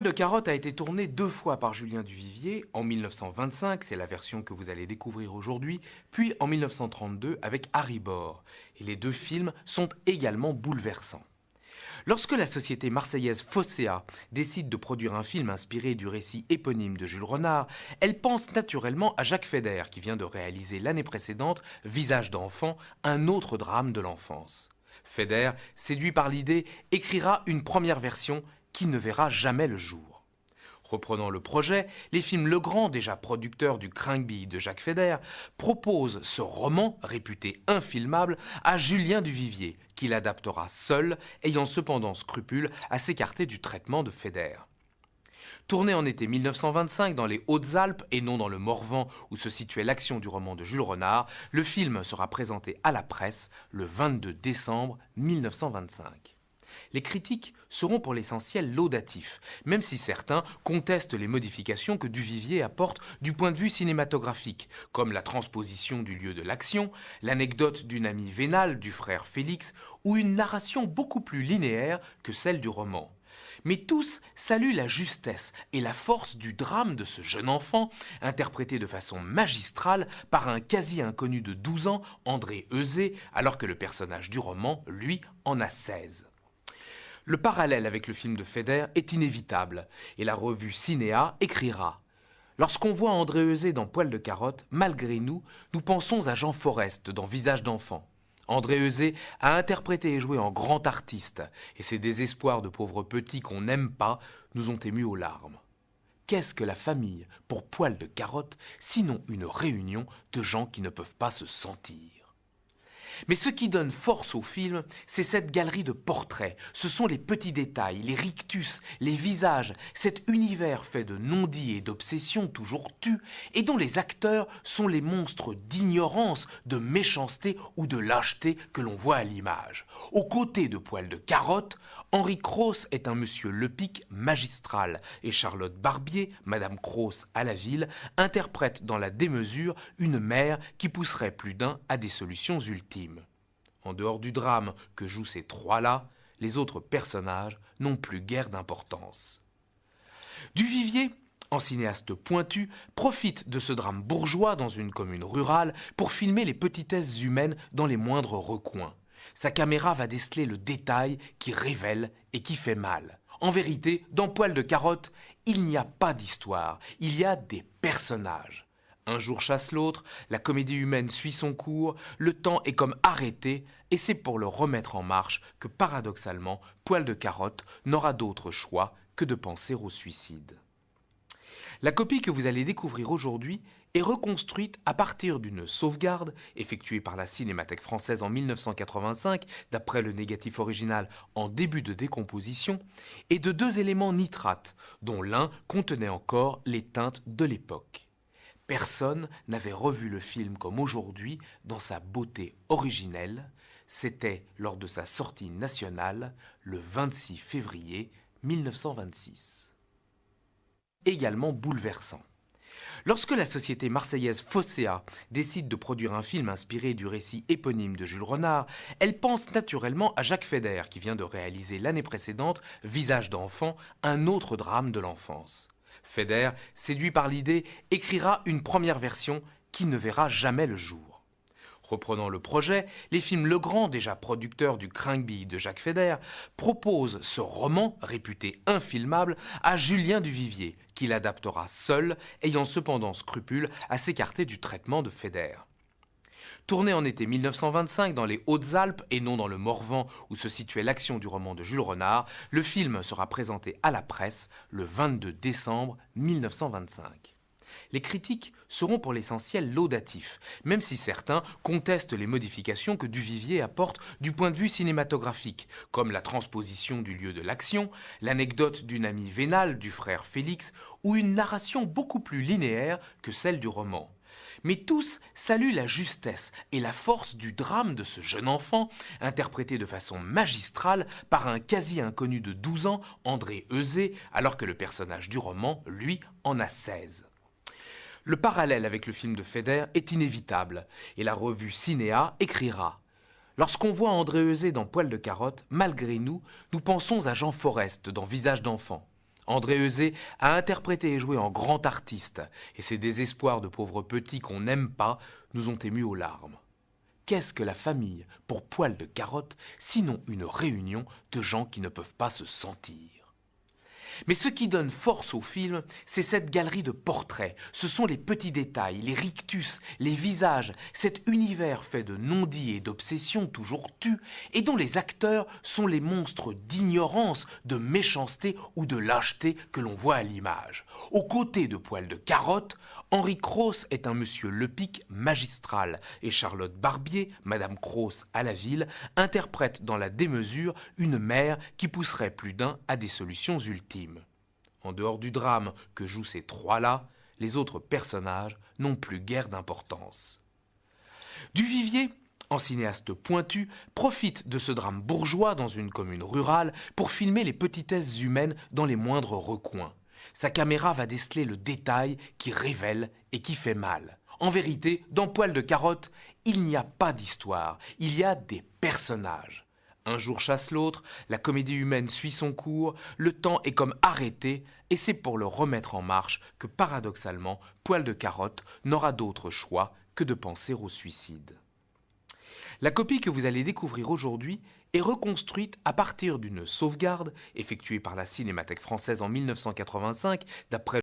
De carotte a été tourné 2 fois par Julien Duvivier, en 1925, c'est la version que vous allez découvrir aujourd'hui, puis en 1932 avec Harry Bor. Et les 2 films sont également bouleversants. Lorsque la société marseillaise Fossea décide de produire un film inspiré du récit éponyme de Jules Renard, elle pense naturellement à Jacques Feder, qui vient de réaliser l'année précédente Visage d'enfant, un autre drame de l'enfance. Feder, séduit par l'idée, écrira une première version qui ne verra jamais le jour. Reprenant le projet, les films Legrand, déjà producteur du Crinquebille de Jacques Feder, proposent ce roman, réputé infilmable, à Julien Duvivier, qui l'adaptera seul, ayant cependant scrupule à s'écarter du traitement de Feder. Tourné en été 1925 dans les Hautes-Alpes et non dans le Morvan où se situait l'action du roman de Jules Renard, le film sera présenté à la presse le 22 décembre 1925. Les critiques seront pour l'essentiel laudatifs, même si certains contestent les modifications que Duvivier apporte du point de vue cinématographique, comme la transposition du lieu de l'action, l'anecdote d'une amie vénale du frère Félix ou une narration beaucoup plus linéaire que celle du roman. Mais tous saluent la justesse et la force du drame de ce jeune enfant, interprété de façon magistrale par un quasi-inconnu de 12 ans, André Euzé, alors que le personnage du roman, lui, en a 16. Le parallèle avec le film de Feder est inévitable, et la revue Cinéa écrira « Lorsqu'on voit André Euzé dans Poil de carotte, malgré nous, nous pensons à Jean Forest dans Visage d'enfant. André Euzé a interprété et joué en grand artiste, et ses désespoirs de pauvres petits qu'on n'aime pas nous ont émus aux larmes. Qu'est-ce que la famille pour Poil de carotte, sinon une réunion de gens qui ne peuvent pas se sentir ? Mais ce qui donne force au film, c'est cette galerie de portraits. Ce sont les petits détails, les rictus, les visages, cet univers fait de non-dits et d'obsessions toujours tues, et dont les acteurs sont les monstres d'ignorance, de méchanceté ou de lâcheté que l'on voit à l'image. Aux côtés de Poil de carotte, Henri Cros est un monsieur Lepic magistral, et Charlotte Barbier, Madame Cros à la ville, interprète dans la démesure une mère qui pousserait plus d'un à des solutions ultimes. En dehors du drame que jouent ces trois-là, les autres personnages n'ont plus guère d'importance. Duvivier, en cinéaste pointu, profite de ce drame bourgeois dans une commune rurale pour filmer les petitesses humaines dans les moindres recoins. Sa caméra va déceler le détail qui révèle et qui fait mal. En vérité, dans Poil de carotte, il n'y a pas d'histoire, il y a des personnages. Un jour chasse l'autre, la comédie humaine suit son cours, le temps est comme arrêté, et c'est pour le remettre en marche que paradoxalement, Poil de carotte n'aura d'autre choix que de penser au suicide. La copie que vous allez découvrir aujourd'hui est reconstruite à partir d'une sauvegarde effectuée par la Cinémathèque française en 1985, d'après le négatif original en début de décomposition, et de 2 éléments nitrates, dont l'un contenait encore les teintes de l'époque. Personne n'avait revu le film comme aujourd'hui dans sa beauté originelle. C'était lors de sa sortie nationale le 26 février 1926. Également bouleversant. Lorsque la société marseillaise Fossea décide de produire un film inspiré du récit éponyme de Jules Renard, elle pense naturellement à Jacques Feder, qui vient de réaliser l'année précédente Visage d'enfant, un autre drame de l'enfance. Feder, séduit par l'idée, écrira une première version qui ne verra jamais le jour. Reprenant le projet, les films Legrand, déjà producteur du Crinquebille de Jacques Feder, proposent ce roman, réputé infilmable, à Julien Duvivier, qui l'adaptera seul, ayant cependant scrupule à s'écarter du traitement de Feder. Tourné en été 1925 dans les Hautes-Alpes et non dans le Morvan où se situait l'action du roman de Jules Renard, le film sera présenté à la presse le 22 décembre 1925. Les critiques seront pour l'essentiel laudatifs, même si certains contestent les modifications que Duvivier apporte du point de vue cinématographique, comme la transposition du lieu de l'action, l'anecdote d'une amie vénale du frère Félix ou une narration beaucoup plus linéaire que celle du roman. Mais tous saluent la justesse et la force du drame de ce jeune enfant, interprété de façon magistrale par un quasi-inconnu de 12 ans, André Euzé, alors que le personnage du roman, lui, en a 16. Le parallèle avec le film de Feder est inévitable, et la revue Cinéa écrira « Lorsqu'on voit André Euzé dans Poil de carotte, malgré nous, nous pensons à Jean Forest dans Visage d'enfant. André Euzé a interprété et joué en grand artiste, et ces désespoirs de pauvres petits qu'on n'aime pas nous ont émus aux larmes. Qu'est-ce que la famille pour Poil de Carotte, sinon une réunion de gens qui ne peuvent pas se sentir? Mais ce qui donne force au film, c'est cette galerie de portraits. Ce sont les petits détails, les rictus, les visages, cet univers fait de non-dits et d'obsessions toujours tues, et dont les acteurs sont les monstres d'ignorance, de méchanceté ou de lâcheté que l'on voit à l'image. Aux côtés de Poil de Carotte, Henri Cros est un monsieur Lepic magistral, et Charlotte Barbier, Madame Cros à la ville, interprète dans la démesure une mère qui pousserait plus d'un à des solutions ultimes. En dehors du drame que jouent ces trois-là, les autres personnages n'ont plus guère d'importance. Duvivier, en cinéaste pointu, profite de ce drame bourgeois dans une commune rurale pour filmer les petitesses humaines dans les moindres recoins. Sa caméra va déceler le détail qui révèle et qui fait mal. En vérité, dans Poil de Carotte, il n'y a pas d'histoire, il y a des personnages. Un jour chasse l'autre, la comédie humaine suit son cours, le temps est comme arrêté, et c'est pour le remettre en marche que paradoxalement, Poil de Carotte n'aura d'autre choix que de penser au suicide. La copie que vous allez découvrir aujourd'hui est reconstruite à partir d'une sauvegarde effectuée par la Cinémathèque française en 1985 d'après